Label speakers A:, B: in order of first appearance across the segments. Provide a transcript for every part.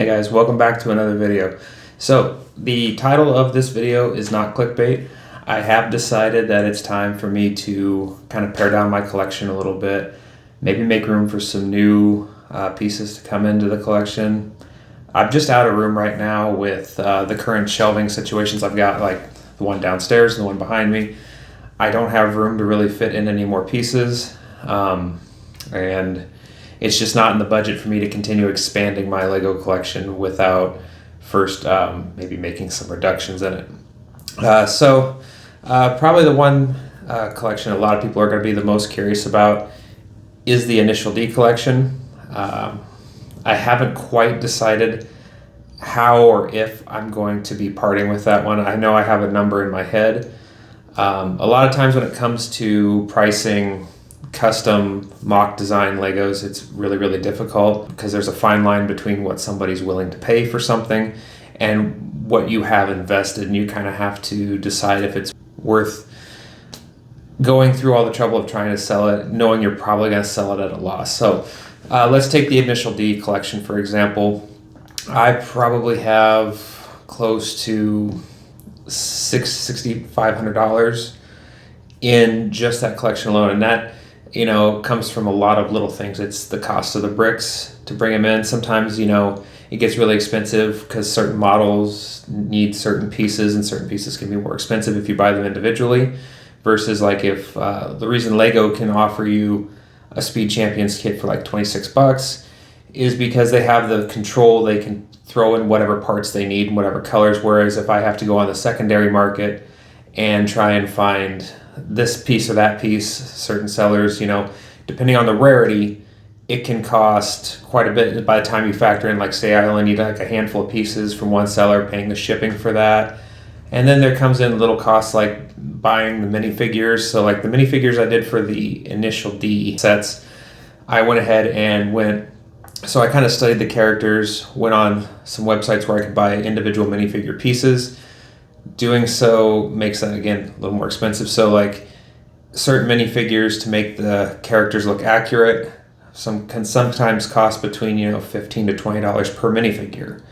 A: Hey guys, welcome back to another video. So the title of this video is not clickbait. I have decided that it's time for me to kind of pare down my collection a little bit, maybe make room for some new pieces to come into the collection. I'm just out of room right now with the current shelving situations I've got, like the one downstairs and the one behind me. I don't have room to really fit in any more pieces, and it's just not in the budget for me to continue expanding my Lego collection without first maybe making some reductions in it. Probably the one collection a lot of people are going to be the most curious about is the Initial D collection. I haven't quite decided how or if I'm going to be parting with that one. I know I have a number in my head. A lot of times when it comes to pricing custom mock design Legos, it's really difficult because there's a fine line between what somebody's willing to pay for something and what you have invested, and you kind of have to decide if it's worth going through all the trouble of trying to sell it, knowing you're probably going to sell it at a loss. So let's take the Initial D collection, for example. I probably have close to $6,500 in just that collection alone, and that comes from a lot of little things. It's the cost of the bricks to bring them in. Sometimes, it gets really expensive because certain models need certain pieces, and certain pieces can be more expensive if you buy them individually, versus like if the reason Lego can offer you a Speed Champions kit for like $26 is because they have the control. They can throw in whatever parts they need and whatever colors, whereas if I have to go on the secondary market and try and find this piece or that piece, certain sellers, depending on the rarity, it can cost quite a bit by the time you factor in, like, say I only need like a handful of pieces from one seller, paying the shipping for that. And then there comes in little costs like buying the minifigures. So like the minifigures I did for the Initial D sets, I went ahead and so I kind of studied the characters, went on some websites where I could buy individual minifigure pieces. Doing so makes that, again, a little more expensive. So like certain minifigures, to make the characters look accurate, can sometimes cost between $15 to $20 per minifigure.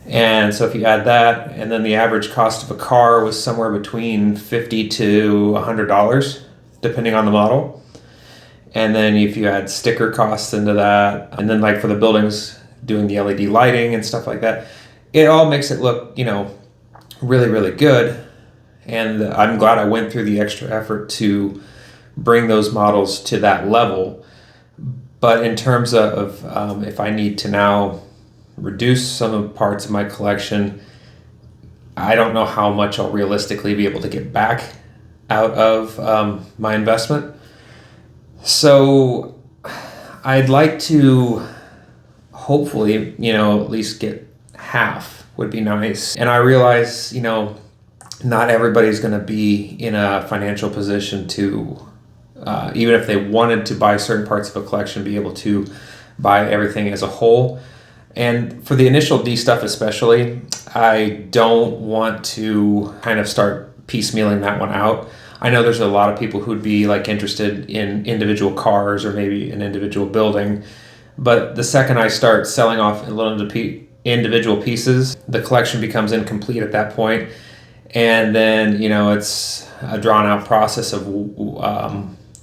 A: And so if you add that, and then the average cost of a car was somewhere between $50 to $100, depending on the model. And then if you add sticker costs into that, and then like for the buildings, doing the LED lighting and stuff like that, it all makes it look, really good. And I'm glad I went through the extra effort to bring those models to that level. But in terms of if I need to now reduce some of the parts of my collection, I don't know how much I'll realistically be able to get back out of my investment. So I'd like to hopefully, at least get half would be nice. And I realize, not everybody's going to be in a financial position to, even if they wanted to buy certain parts of a collection, be able to buy everything as a whole. And for the Initial D stuff especially, I don't want to kind of start piecemealing that one out. I know there's a lot of people who'd be like interested in individual cars or maybe an individual building. But the second I start selling off little individual pieces, the collection becomes incomplete at that point. And then, it's a drawn out process of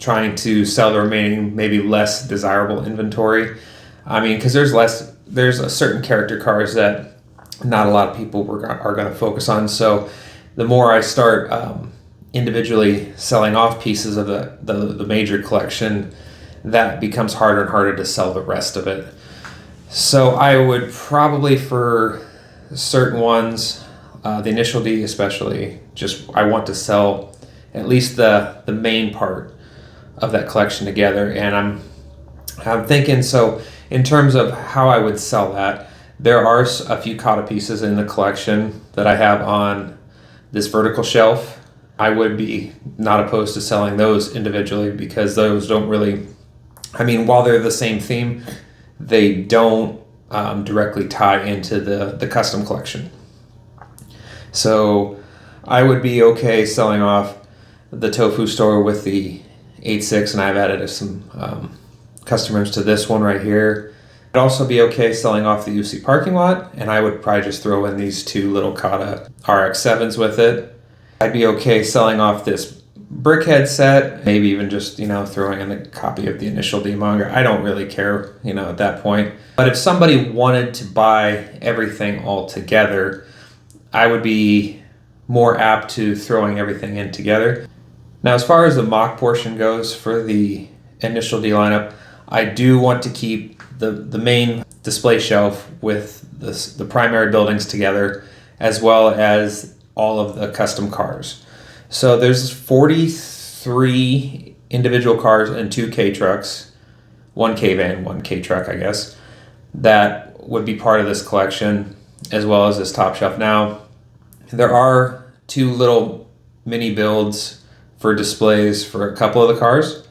A: trying to sell the remaining, maybe less desirable inventory. I mean, because there's a certain character cars that not a lot of people are going to focus on. So the more I start individually selling off pieces of the major collection, that becomes harder and harder to sell the rest of it. So I would probably, for certain ones, the Initial D especially, I want to sell at least the main part of that collection together. And I'm thinking, so in terms of how I would sell that, there are a few Kata pieces in the collection that I have on this vertical shelf. I would be not opposed to selling those individually, because those don't really, while they're the same theme, they don't directly tie into the custom collection. So I would be okay selling off the Tofu store with the 8.6, and I've added some custom rims to this one right here. I'd also be okay selling off the UC parking lot, and I would probably just throw in these two little Kata RX-7s with it. I'd be okay selling off this Brickhead set, maybe even just, throwing in a copy of the initial demonger. I don't really care, at that point. But if somebody wanted to buy everything all together, I would be more apt to throwing everything in together. Now, as far as the mock portion goes for the initial D lineup, I do want to keep the main display shelf with the primary buildings together, as well as all of the custom cars. So there's 43 individual cars and 2 K trucks, 1 K van, 1 K truck, I guess, that would be part of this collection, as well as this top shelf. Now, there are 2 little mini builds for displays for a couple of the cars.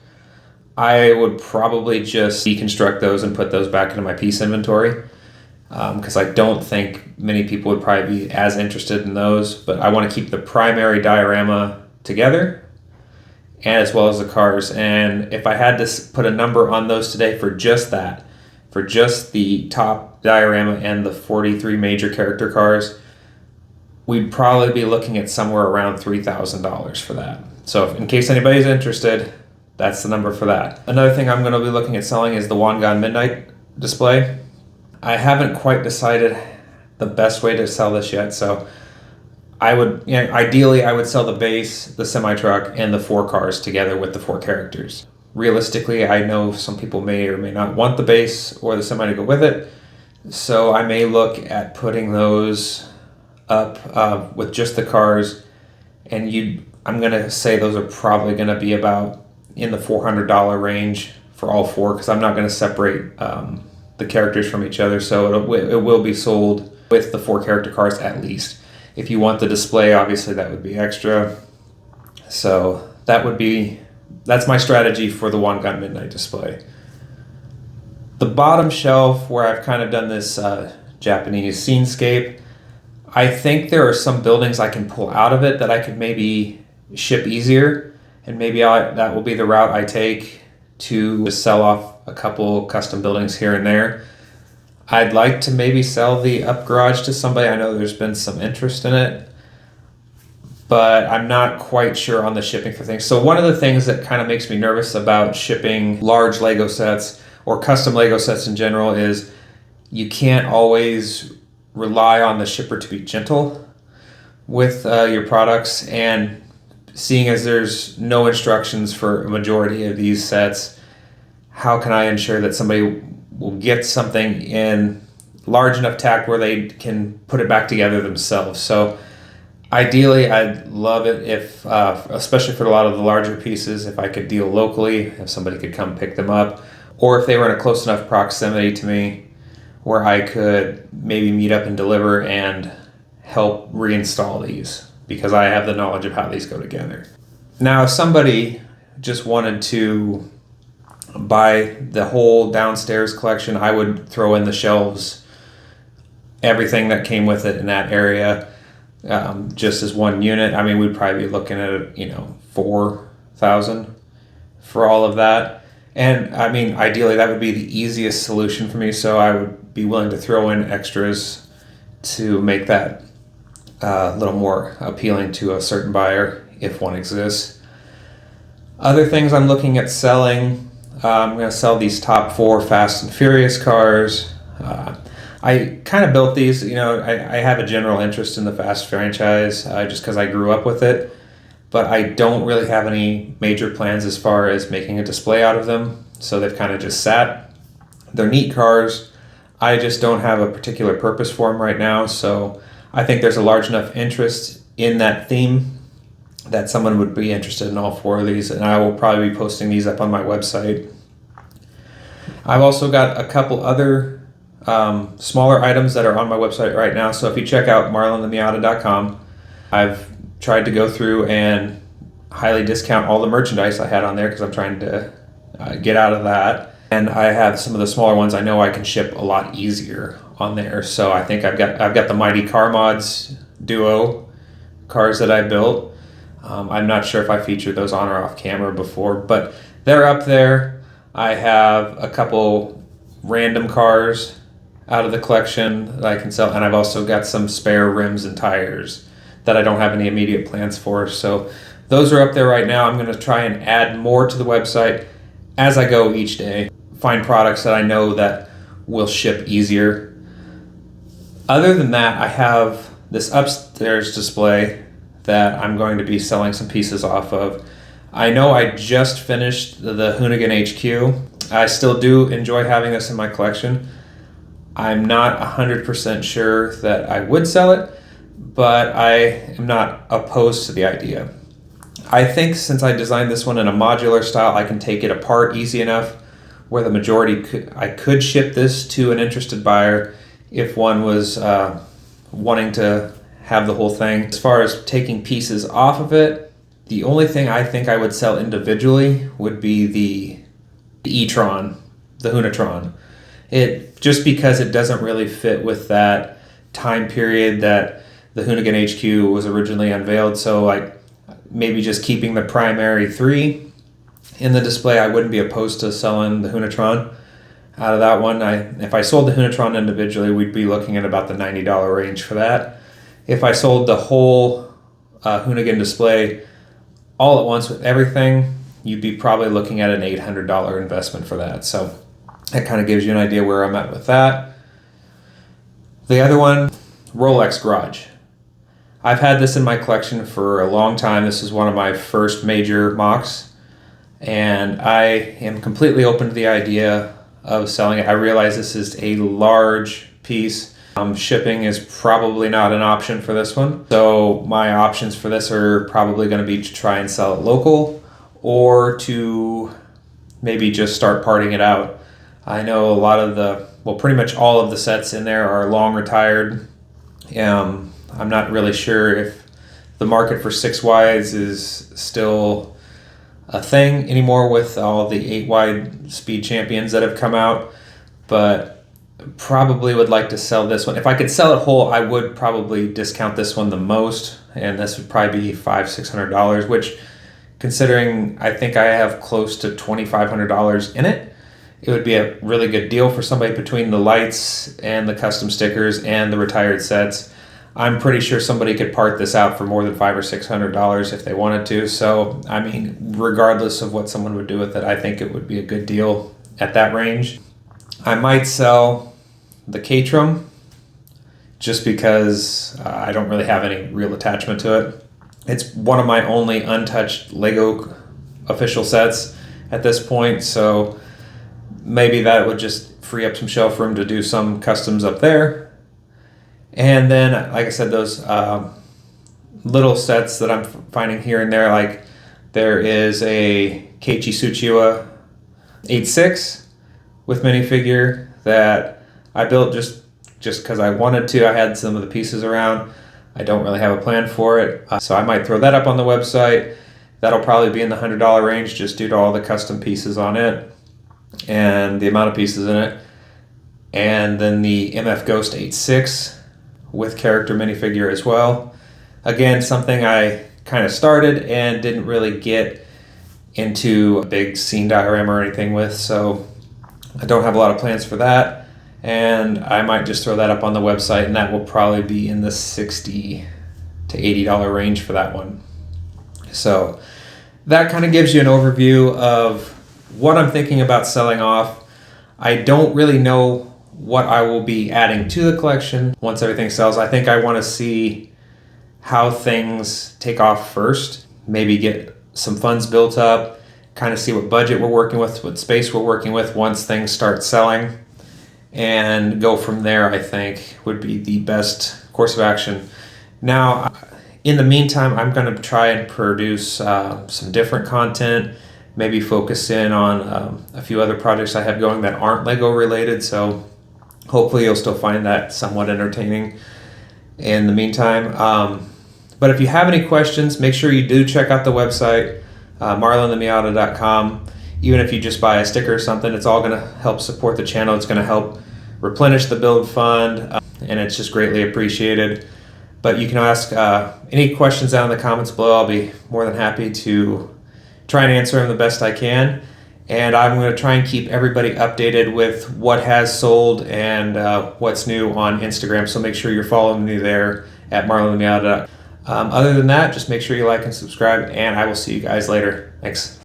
A: I would probably just deconstruct those and put those back into my piece inventory, because I don't think many people would probably be as interested in those, but I want to keep the primary diorama together, and as well as the cars. And if I had to put a number on those today for just that, for just the top diorama and the 43 major character cars, we'd probably be looking at somewhere around $3,000 for that. So in case anybody's interested, that's the number for that. Another thing I'm going to be looking at selling is the Wangan Midnight display. I haven't quite decided the best way to sell this yet, so ideally I would sell the base, the semi-truck, and the 4 cars together with the 4 characters. Realistically, I know some people may or may not want the base or the semi to go with it, so I may look at putting those up with just the cars, and I'm going to say those are probably going to be about in the $400 range for all 4, because I'm not going to separate the characters from each other, so it will be sold with the 4 character cars at least. If you want the display, obviously that would be extra. So that's my strategy for the Wangan Midnight display. The bottom shelf, where I've kind of done this Japanese scenescape, I think there are some buildings I can pull out of it that I could maybe ship easier, and maybe that will be the route I take to sell off a couple custom buildings here and there. I'd like to maybe sell the up garage to somebody. I know there's been some interest in it, but I'm not quite sure on the shipping for things. So one of the things that kind of makes me nervous about shipping large Lego sets or custom Lego sets in general is you can't always rely on the shipper to be gentle with your products. And seeing as there's no instructions for a majority of these sets, how can I ensure that somebody will get something in large enough tact where they can put it back together themselves? So ideally, I'd love it if, especially for a lot of the larger pieces, if I could deal locally, if somebody could come pick them up, or if they were in a close enough proximity to me where I could maybe meet up and deliver and help reinstall these, because I have the knowledge of how these go together. Now, if somebody just wanted to buy the whole downstairs collection, I would throw in the shelves, everything that came with it in that area, just as one unit. I mean, we'd probably be looking at $4,000 for all of that. And I mean, ideally that would be the easiest solution for me, so I would be willing to throw in extras to make that a little more appealing to a certain buyer if one exists. Other things I'm looking at selling, I'm going to sell these top 4 Fast and Furious cars. I kind of built these, I have a general interest in the Fast franchise just because I grew up with it, but I don't really have any major plans as far as making a display out of them, so they've kind of just sat. They're neat cars. I just don't have a particular purpose for them right now, so I think there's a large enough interest in that theme that someone would be interested in all 4 of these, and I will probably be posting these up on my website. I've also got a couple other smaller items that are on my website right now, so if you check out marlonthemiata.com, I've tried to go through and highly discount all the merchandise I had on there because I'm trying to get out of that, and I have some of the smaller ones I know I can ship a lot easier on there. So I think I've got the Mighty Car Mods Duo cars that I built. I'm not sure if I featured those on or off camera before, but they're up there. I have a couple random cars out of the collection that I can sell, and I've also got some spare rims and tires that I don't have any immediate plans for. So those are up there right now. I'm going to try and add more to the website as I go each day. Find products that I know that will ship easier. Other than that, I have this upstairs display that I'm going to be selling some pieces off of. I know I just finished the Hoonigan HQ. I still do enjoy having this in my collection. I'm not 100% sure that I would sell it, but I am not opposed to the idea. I think since I designed this one in a modular style, I can take it apart easy enough where the majority I could ship this to an interested buyer if one was wanting to have the whole thing. As far as taking pieces off of it, the only thing I think I would sell individually would be the e-tron, the Hoonatron. It just because it doesn't really fit with that time period that the Hoonigan HQ was originally unveiled. So like maybe just keeping the primary 3 in the display, I wouldn't be opposed to selling the Hoonatron out of that one. If I sold the Hoonatron individually, we'd be looking at about the $90 range for that. If I sold the whole Hoonigan display all at once with everything, you'd be probably looking at an $800 investment for that. So that kind of gives you an idea where I'm at with that. The other one, Rolex Garage. I've had this in my collection for a long time. This is one of my first major mocks, and I am completely open to the idea of selling it. I realize this is a large piece. Shipping is probably not an option for this one. So my options for this are probably going to be to try and sell it local or to maybe just start parting it out. I know a lot of pretty much all of the sets in there are long retired. I'm not really sure if the market for 6 wides is still a thing anymore with all the 8 wide speed champions that have come out, but probably would like to sell this one. If I could sell it whole, I would probably discount this one the most, and this would probably be $500-600, which, considering I think I have close to $2,500 in it, it would be a really good deal for somebody between the lights and the custom stickers and the retired sets. I'm pretty sure somebody could part this out for more than $500 or $600 if they wanted to. So, I mean, regardless of what someone would do with it, I think it would be a good deal at that range. I might sell the Caterham just because I don't really have any real attachment to it. It's one of my only untouched Lego official sets at this point, so maybe that would just free up some shelf room to do some customs up there. And then, like I said, those little sets that I'm finding here and there, like there is a Keiichi Tsuchiya 8.6 with minifigure that I built just because I wanted to. I had some of the pieces around. I don't really have a plan for it, so I might throw that up on the website. That'll probably be in the $100 range just due to all the custom pieces on it and the amount of pieces in it. And then the MF Ghost 8.6 with character minifigure as well. Again, something I kind of started and didn't really get into a big scene diorama or anything with, so I don't have a lot of plans for that. And I might just throw that up on the website, and that will probably be in the $60 to $80 range for that one. So that kind of gives you an overview of what I'm thinking about selling off. I don't really know what I will be adding to the collection once everything sells. I think I want to see how things take off first, maybe get some funds built up, kind of see what budget we're working with, what space we're working with once things start selling, and go from there, I think, would be the best course of action. Now, in the meantime, I'm going to try and produce some different content, maybe focus in on a few other projects I have going that aren't Lego related, so hopefully you'll still find that somewhat entertaining in the meantime. But if you have any questions, make sure you do check out the website, marlonthemiata.com. Even if you just buy a sticker or something, it's all going to help support the channel. It's going to help replenish the build fund, and it's just greatly appreciated. But you can ask any questions down in the comments below. I'll be more than happy to try and answer them the best I can. And I'm going to try and keep everybody updated with what has sold and what's new on Instagram. So make sure you're following me there at marlonmiata. Other than that, just make sure you like and subscribe, and I will see you guys later. Thanks.